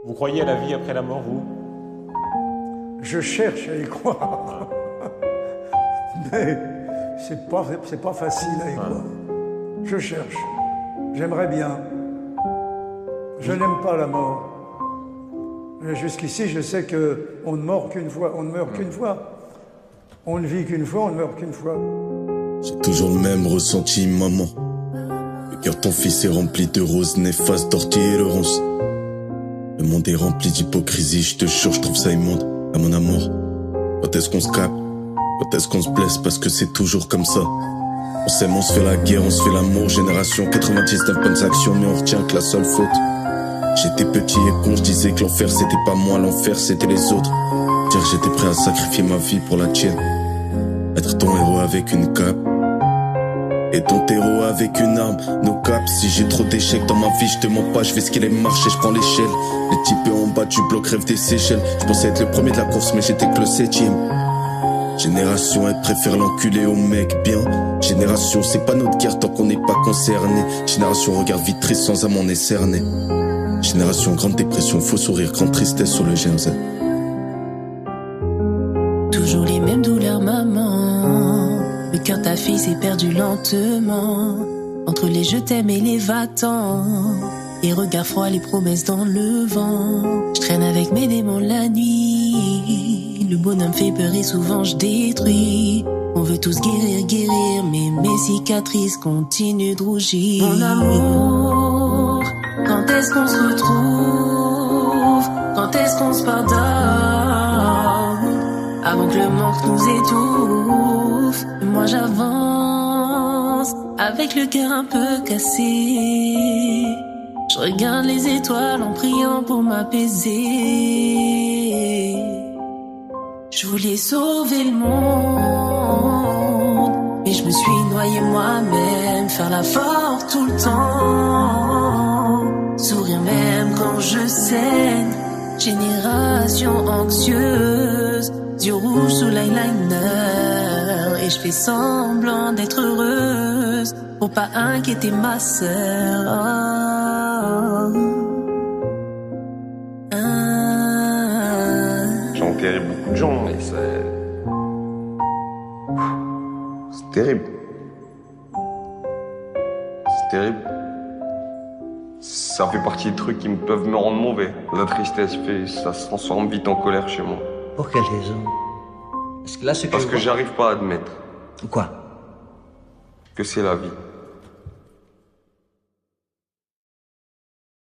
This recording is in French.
Vous croyez à la vie après la mort, vous? Je cherche à y croire. Mais c'est pas facile à y croire. Je cherche. J'aimerais bien. Je n'aime pas la mort. Mais jusqu'ici, je sais qu'on ne meurt qu'une fois. On ne meurt qu'une fois. On ne vit qu'une fois, on ne meurt qu'une fois. J'ai toujours le même ressenti, maman. Le cœur de ton fils est rempli de roses néfastes, d'orties et de ronces. Le monde est rempli d'hypocrisie, je te jure, je trouve ça immonde. À mon amour, quand est-ce qu'on se capte? Quand est-ce qu'on se blesse? Parce que c'est toujours comme ça. On s'aime, on se fait la guerre, on se fait l'amour. Génération 99 bonnes actions, mais on retient que la seule faute. J'étais petit et con, je disais que l'enfer c'était pas moi, l'enfer c'était les autres. Dire que j'étais prêt à sacrifier ma vie pour la tienne. Être ton héros avec une cape et ton terreau avec une arme. No cap, si j'ai trop d'échecs dans ma vie, je te mens pas, je vais skier les marches et je prends l'échelle. Les types en bas du bloc rêvent des Seychelles. Je pensais être le premier de la course mais j'étais que le 7ème. Génération, elle préfère l'enculer au mec bien. Génération, c'est pas notre guerre tant qu'on n'est pas concerné. Génération, regarde vite triste sans âme, on est cerné. Génération, grande dépression, faux sourire, grande tristesse sur le GMZ. Toujours les mêmes douleurs, maman. Le cœur de ta fille s'est perdu lentement. Entre les je t'aime et les va-t'en. Les regards froids, les promesses dans le vent. Je traîne avec mes démons la nuit. Le bonhomme fait peur et souvent je détruis. On veut tous guérir, mais mes cicatrices continuent de rougir. Mon amour, quand est-ce qu'on se retrouve? Quand est-ce qu'on se pardonne? Avant que le manque nous étouffe. Moi j'avance, avec le cœur un peu cassé. Je regarde les étoiles en priant pour m'apaiser. Je voulais sauver le monde, mais je me suis noyé moi-même. Faire la forte tout le temps, sourire même quand je saigne. Génération anxieuse, yeux rouges sous l'eyeliner. Et je fais semblant d'être heureuse pour pas inquiéter ma sœur. J'ai enterré beaucoup de gens et c'est terrible. C'est terrible. Ça fait partie des trucs qui peuvent me rendre mauvais. La tristesse ça se transforme vite en colère chez moi. Pour quelle raison? Parce que là, Parce que j'arrive pas à admettre Quoi? que c'est la vie.